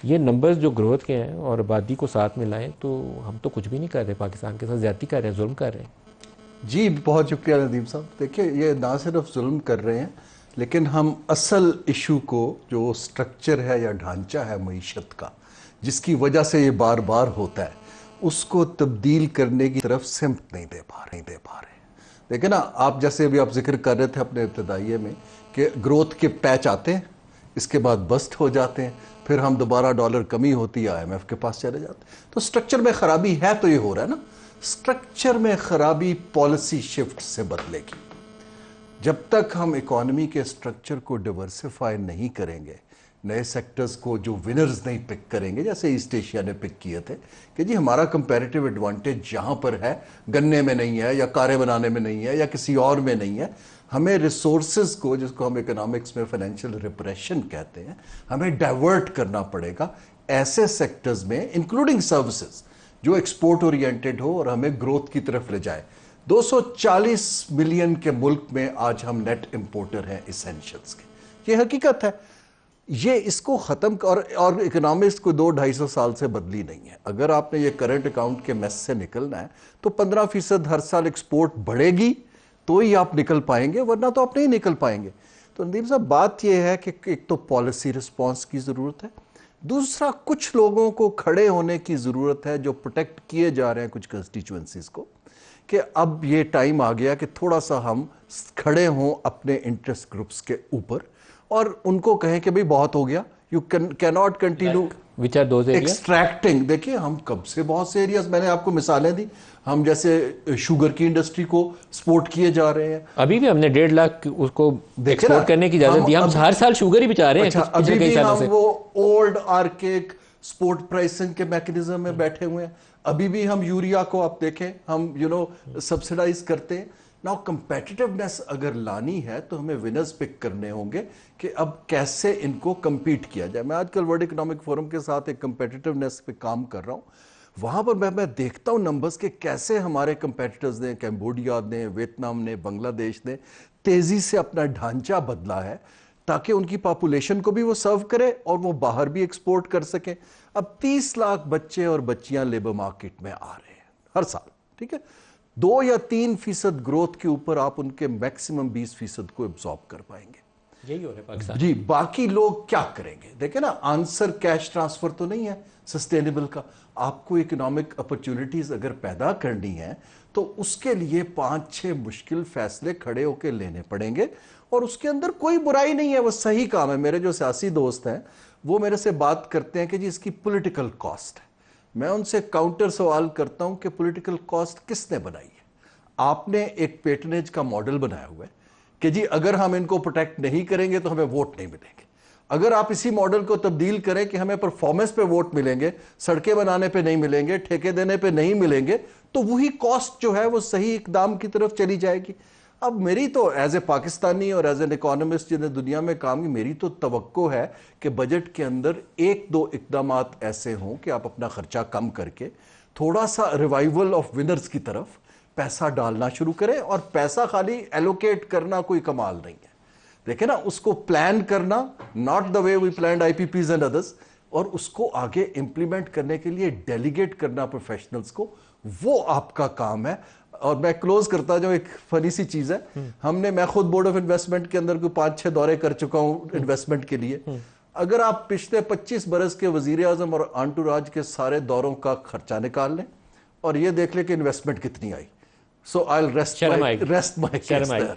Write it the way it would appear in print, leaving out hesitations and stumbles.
یہ نمبرز جو گروتھ کے ہیں اور آبادی کو ساتھ میں لائیں تو ہم تو کچھ بھی نہیں کر رہے، پاکستان کے ساتھ زیادتی کر رہے ہیں، ظلم کر رہے ہیں۔ جی بہت شکریہ ندیم صاحب. دیکھیں یہ نہ صرف ظلم کر رہے ہیں لیکن ہم اصل ایشو کو جو سٹرکچر ہے یا ڈھانچہ ہے معیشت کا جس کی وجہ سے یہ بار بار ہوتا ہے اس کو تبدیل کرنے کی طرف سمت نہیں دے پا رہے. دیکھیں نا آپ جیسے ابھی آپ ذکر کر رہے تھے اپنے ابتدائیے میں کہ گروتھ کے پیچ آتے ہیں اس کے بعد بسٹ ہو جاتے ہیں پھر ہم دوبارہ ڈالر کمی ہوتی ہے IMF کے پاس چلے جاتے ہیں. تو سٹرکچر میں خرابی ہے تو یہ ہو رہا ہے نا. سٹرکچر میں خرابی پالیسی شفٹ سے بدلے گی. جب تک ہم اکانومی کے سٹرکچر کو ڈیورسیفائی نہیں کریں گے، نئے سیکٹرز کو جو ونرز نہیں پک کریں گے، جیسے ایسٹ ایشیا نے پک کیے تھے کہ جی ہمارا کمپیریٹیو ایڈوانٹیج یہاں پر ہے، گنے میں نہیں ہے یا کاریں بنانے میں نہیں ہے یا کسی اور میں نہیں ہے. ہمیں ریسورسز کو، جس کو ہم اکنامکس میں فائنینشیل ریپریشن کہتے ہیں، ہمیں ڈائیورٹ کرنا پڑے گا ایسے سیکٹرز میں انکلوڈنگ سروسز جو ایکسپورٹ اورینٹڈ ہو اور ہمیں گروتھ کی طرف لے جائے. 240 ملین کے ملک میں آج ہم نیٹ امپورٹر ہیں ایسینشلز کے. یہ حقیقت ہے. یہ اس کو ختم اور اکنامکس کو 200-250 سال سے بدلی نہیں ہے. اگر آپ نے یہ کرنٹ اکاؤنٹ کے میس سے نکلنا ہے تو 15% ہر سال ایکسپورٹ بڑھے گی تو ہی آپ نکل پائیں گے، ورنہ تو آپ نہیں نکل پائیں گے. تو ندیم صاحب بات یہ ہے کہ ایک تو پالیسی رسپانس کی ضرورت ہے، دوسرا کچھ لوگوں کو کھڑے ہونے کی ضرورت ہے جو پروٹیکٹ کیے جا رہے ہیں کچھ کنسٹیچوئنسیز کو، کہ اب یہ ٹائم آ گیا کہ تھوڑا سا ہم کھڑے ہوں اپنے انٹرسٹ گروپس کے اوپر اور ان کو کہیں کہ بھئی بہت ہو گیا. یو کی not continue which are those areas؟ Extracting. دیکھیے ہم کب سے بہت سے ایریاز، میں نے آپ کو مثالیں دی، ہم جیسے شوگر کی انڈسٹری کو سپورٹ کیے جا رہے ہیں. ابھی بھی ہم نے 1.5 لاکھ اس کو دیکھیں نا، ایکسپورٹ کرنے کی اجازت دی. ہم ہر سال شوگر ہی بچا رہے ہیں اچھا پچھلے ابھی کئی بھی سالوں ہم سے. وہ اولڈ آرکیک سپورٹ پرائسنگ کے میکنزم میں بیٹھے ہوئے ہیں. ابھی بھی ہم یوریا کو آپ دیکھیں ہم سبسیڈائز کرتے ہیں. ناؤ کمپیٹیٹیونیس اگر لانی ہے تو ہمیں ونرز پک کرنے ہوں گے کہ اب کیسے ان کو کمپیٹ کیا جائے. میں آج کل ورلڈ اکنامک فورم کے ساتھ ایک کمپیٹیٹیونیس پہ کام کر رہا ہوں. وہاں پر میں دیکھتا ہوں نمبرز کہ کیسے ہمارے کمپیٹیٹرز نے، کمبوڈیا نے، ویتنام نے، بنگلہ دیش نے تیزی سے اپنا ڈھانچہ بدلا ہے تاکہ ان کی پاپولیشن کو بھی وہ سرو کرے اور وہ باہر بھی ایکسپورٹ کر سکیں. اب 30 لاکھ بچے اور بچیاں لیبر مارکیٹ میں آ رہے ہیں ہر سال. ٹھیک ہے، 2 یا 3% گروتھ کے اوپر آپ ان کے میکسیمم 20% کو ابزارب کر پائیں گے. یہی ہو رہا ہے پاکستان. جی باقی لوگ کیا کریں گے؟ دیکھیں نا، آنسر کیش ٹرانسفر تو نہیں ہے سسٹینیبل کا. آپ کو اکنامک اپرچونٹیز اگر پیدا کرنی ہے تو اس کے لیے 5-6 مشکل فیصلے کھڑے ہو کے لینے پڑیں گے اور اس کے اندر کوئی برائی نہیں ہے، وہ صحیح کام ہے. میرے جو سیاسی دوست ہیں وہ میرے سے بات کرتے ہیں کہ جی اس کی پولیٹیکل کاسٹ ہے. میں ان سے کاؤنٹر سوال کرتا ہوں کہ پولیٹیکل کاسٹ کس نے بنائی ہے؟ آپ نے ایک پیٹرنیج کا ماڈل بنایا ہوا ہے کہ جی اگر ہم ان کو پروٹیکٹ نہیں کریں گے تو ہمیں ووٹ نہیں ملیں گے. اگر آپ اسی ماڈل کو تبدیل کریں کہ ہمیں پرفارمنس پہ ووٹ ملیں گے، سڑکیں بنانے پہ نہیں ملیں گے، ٹھیکے دینے پہ نہیں ملیں گے، تو وہی کاسٹ جو ہے وہ صحیح اقدام کی طرف چلی جائے گی. اب میری تو ایز اے پاکستانی اور ایز این اکانومسٹ جنہیں دنیا میں کام کی، میری تو توقع ہے کہ بجٹ کے اندر 1-2 اقدامات ایسے ہوں کہ آپ اپنا خرچہ کم کر کے تھوڑا سا ریوائیول آف ونرز کی طرف پیسہ ڈالنا شروع کریں. اور پیسہ خالی ایلوکیٹ کرنا کوئی کمال نہیں ہے. دیکھیں نا، اس کو پلان کرنا، not the way we planned I P پیز اینڈ ادرس، اور اس کو آگے امپلیمنٹ کرنے کے لیے ڈیلیگیٹ کرنا پروفیشنلز کو، وہ آپ کا کام ہے. اور میں کلوز کرتا جو ایک فنی سی چیز ہے، میں خود بورڈ آف انویسٹمنٹ کے اندر کوئی 5-6 دورے کر چکا ہوں انویسٹمنٹ کے لیے. اگر آپ پچھلے 25 برس کے وزیر اعظم اور انٹوراج کے سارے دوروں کا خرچہ نکال لیں اور یہ دیکھ لیں کہ انویسٹمنٹ کتنی آئی. So I'll rest my case there.